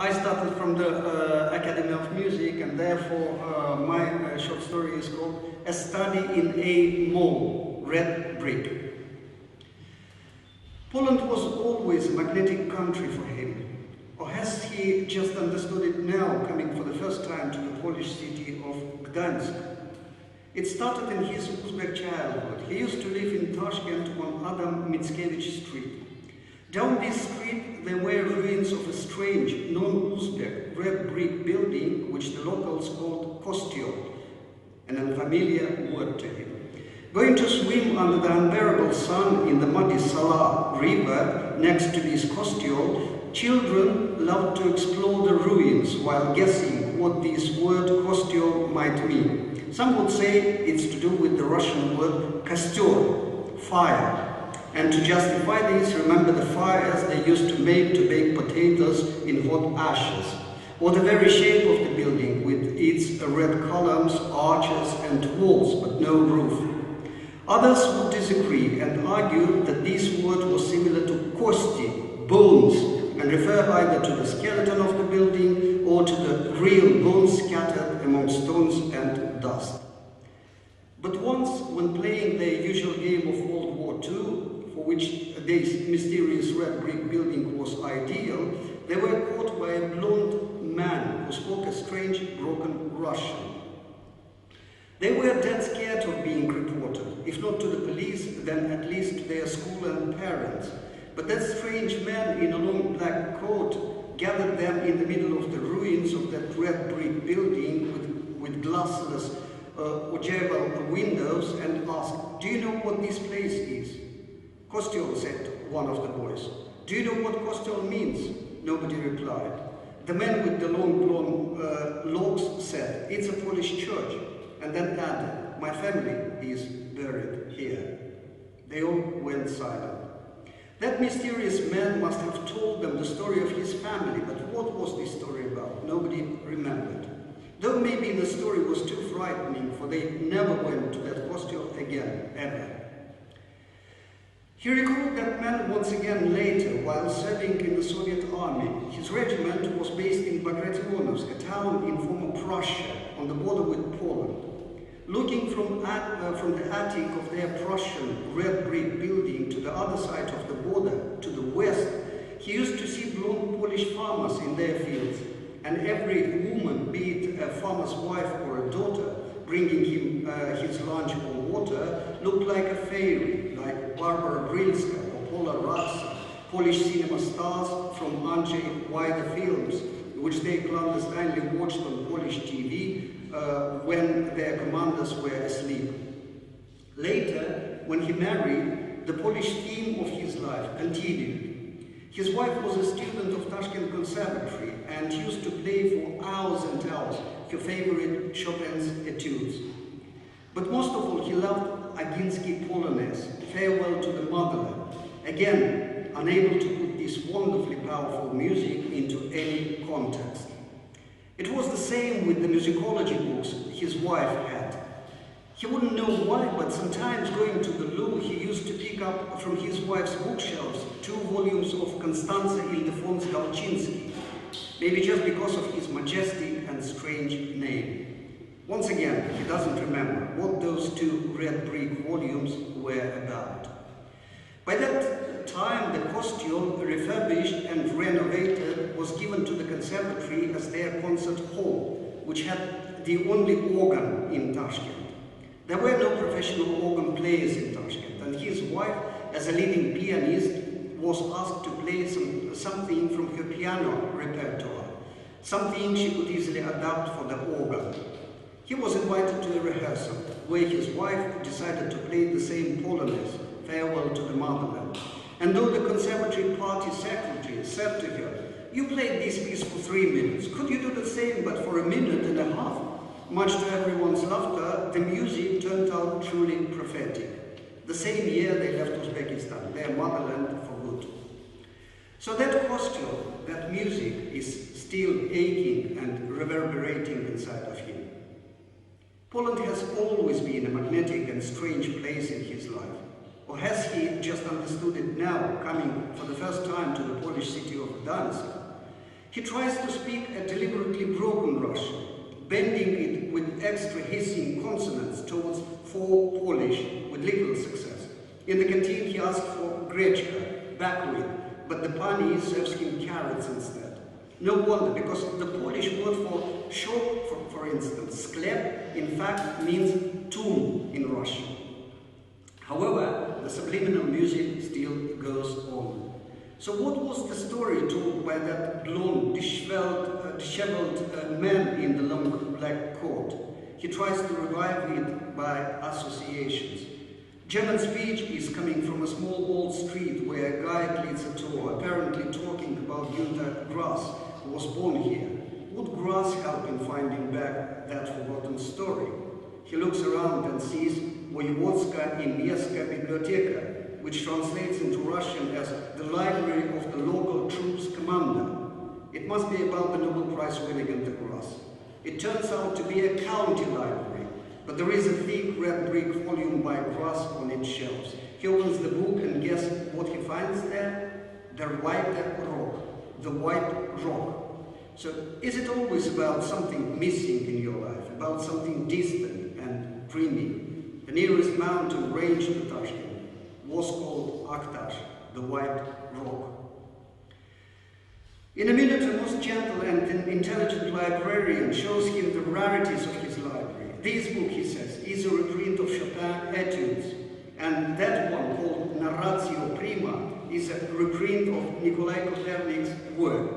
I started from the Academy of Music, and therefore my short story is called A Study in a Mall, Red Brick. Poland was always a magnetic country for him. Or has he just understood it now, coming for the first time to the Polish city of Gdansk? It started in his Uzbek childhood. He used to live in Tashkent on Adam Mickiewicz Street. Down this street there were ruins of a strange, non-Uzbek red brick building which the locals called Kostyol, an unfamiliar word to him. Going to swim under the unbearable sun in the muddy Sala river next to this Kostyol, children loved to explore the ruins while guessing what this word Kostyol might mean. Some would say it's to do with the Russian word kostер, fire. And to justify this, remember the fires they used to make to bake potatoes in hot ashes. Or the very shape of the building with its red columns, arches and walls, but no roof. Others would disagree and argue that this word was similar to kosti, bones, and refer either to the skeleton of the building or to the real bones scattered among stones and dust. But once, when playing their usual game of World War II, for which this mysterious red brick building was ideal, they were caught by a blonde man who spoke a strange, broken Russian. They were dead scared of being reported, if not to the police, then at least to their school and parents. But that strange man in a long black coat gathered them in the middle of the ruins of that red brick building with glassless ogival windows and asked, "Do you know what this place is?" "Kostyol," said one of the boys. "Do you know what Kostyol means?" Nobody replied. The man with the long blonde locks said, "It's a Polish church," and then added, "My family is buried here." They all went silent. That mysterious man must have told them the story of his family, but what was this story about? Nobody remembered. Though maybe the story was too frightening, for they never went to that Kostyol again, ever. He recalled that man once again later, while serving in the Soviet army. His regiment was based in Bagration, a town in former Prussia, on the border with Poland. Looking from the attic of their Prussian red brick building to the other side of the border, to the west, he used to see blonde Polish farmers in their fields, and every woman, be it a farmer's wife or a daughter, bringing him his lunch or water, looked like a fairy, like Barbara Brilska or Paula Rasa, Polish cinema stars from Andrzej Wajda films, which they clandestinely watched on Polish TV when their commanders were asleep. Later, when he married, the Polish theme of his life continued. His wife was a student of Tashkent Conservatory and used to play for hours and hours her favorite Chopin's etudes. But most of all, he loved Aginsky Polonaise, Farewell to the Motherland, again, unable to put this wonderfully powerful music into any context. It was the same with the musicology books his wife had. He wouldn't know why, but sometimes going to the loo, he used to pick up from his wife's bookshelves 2 volumes of Constanze Ildefons Galczynski, maybe just because of his majestic and strange name. Once again, he doesn't remember what those 2 red brick volumes were about. By that time, the Kostyol, refurbished and renovated, was given to the conservatory as their concert hall, which had the only organ in Tashkent. There were no professional organ players in Tashkent, and his wife, as a leading pianist, was asked to play something from her piano repertoire, something she could easily adapt for the organ. He was invited to a rehearsal, where his wife decided to play the same Polonaise, Farewell to the Motherland. And though the conservatory party secretary said to her, "You played this piece for 3 minutes, could you do the same but for 1.5 minutes?" Much to everyone's laughter, the music turned out truly prophetic. The same year they left Uzbekistan, their motherland, for good. So that Kostyol, that music, is still aching and reverberating inside of him. Poland has always been a magnetic and strange place in his life. Or has he just understood it now, coming for the first time to the Polish city of Gdansk? He tries to speak a deliberately broken Russian, bending it with extra hissing consonants towards for Polish with little success. In the canteen he asks for grechka, buckwheat, but the pani serves him carrots instead. No wonder, because the Polish word for shop, for instance, sklep, in fact means tomb in Russian. However, the subliminal music still goes on. So what was the story told by that blonde, disheveled man in the long black coat? He tries to revive it by associations. German speech is coming from a small old street where a guide leads a tour, apparently talking about Günter Grass, who was born here. Would Grass help in finding back that forgotten story? He looks around and sees Voyevodska Imierska Biblioteka, which translates into Russian as the library of the local troops commander. It must be about the Nobel Prize winning Günter Grass. It turns out to be a county library, but there is a thick red brick volume by Grass on its shelves. He opens the book and guess what he finds there? Der Weite Rock, the White Rock. So is it always about something missing in your life, about something distant and dreamy? The nearest mountain range to Tashkent was called Aktash, the White Rock. In a minute, a most gentle and intelligent librarian shows him the rarities of his library. This book, he says, is a reprint of Chopin Etudes, and that one, called Narratio Prima, is a reprint of Nikolai Copernic's work.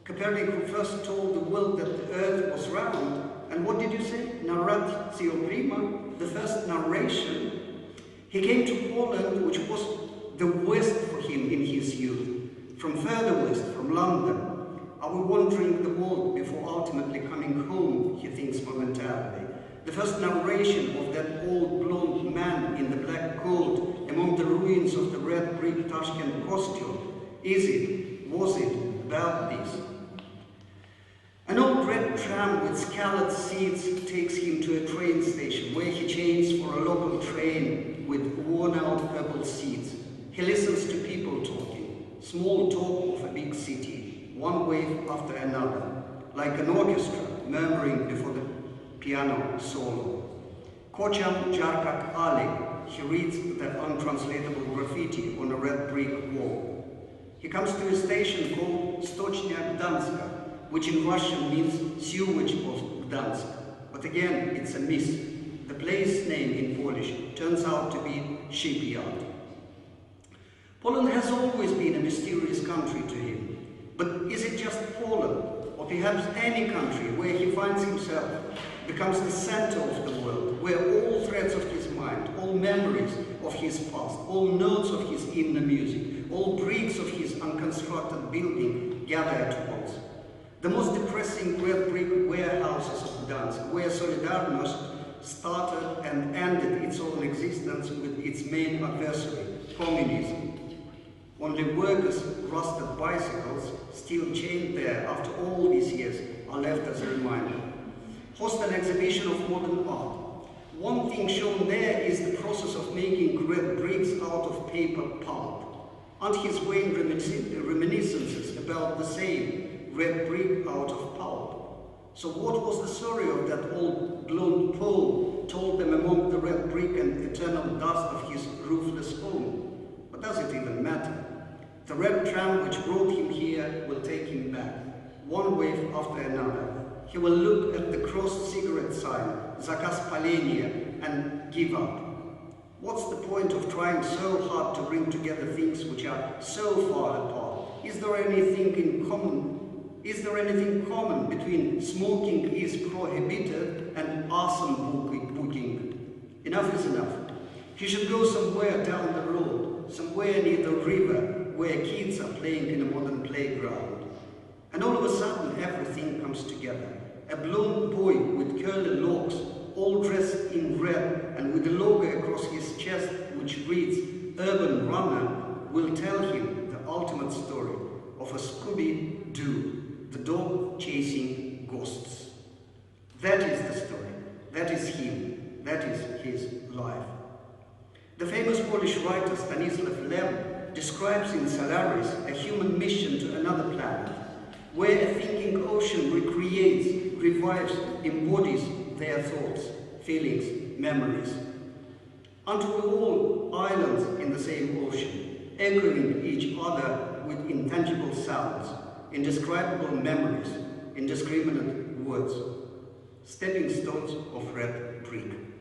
Copernicus first told the world that the earth was round, and what did you say? Narratio Prima, the first narration. He came to Poland, which was the West for him in his youth. From further west, from London. Are we wandering the world before ultimately coming home, he thinks momentarily. The first narration of that old blonde man in the black coat among the ruins of the red brick Tashkent costume. Is it, was it, about this? An old red tram with scalloped seats takes him to a train station where he changes for a local train with worn-out purple seats. He listens to people talking, small talk of a big city, one wave after another, like an orchestra murmuring before the piano solo. Kocham Jarkak Ali, he reads that untranslatable graffiti on a red brick wall. He comes to a station called Stochnia Gdanska, which in Russian means sewage of Gdansk. But again, it's a miss. The place name in Polish turns out to be shipyard. Poland has always been a mysterious country to him. But is it just Poland, or perhaps any country where he finds himself, becomes the center of the world, where all threads of his mind, all memories of his past, all notes of his inner music, all bricks of his unconstructed building gather at once? The most depressing red brick warehouses of Gdansk, where Solidarność started and ended its own existence with its main adversary, communism. Only workers' rusted bicycles, still chained there after all these years, are left as a reminder. Host an exhibition of modern art. One thing shown there is the process of making red bricks out of paper pulp. Aren't his vain reminiscences about the same red brick out of pulp? So what was the story of that old blonde Pole told them among the red brick and eternal dust of his roofless home? But does it even matter? The red tram which brought him here will take him back, one wave after another. He will look at the crossed cigarette sign, Zakaz Palenia, and give up. What's the point of trying so hard to bring together things which are so far apart? Is there anything in common? Is there anything common between smoking is prohibited and arson booking? Enough is enough. He should go somewhere down the road, somewhere near the river, where kids are playing in a modern playground. And all of a sudden, everything comes together. A blonde boy with curly locks, all dressed in red, and with a logo across his chest which reads, Urban Runner, will tell him the ultimate story of a Scooby-Doo, the dog chasing ghosts. That is the story. That is him. That is his life. The famous Polish writer Stanisław Lem describes in Solaris a human mission to another planet. where a thinking ocean recreates, revives, embodies their thoughts, feelings, memories. Until we're all islands in the same ocean, echoing each other with intangible sounds, indescribable memories, indiscriminate words, stepping stones of red brick.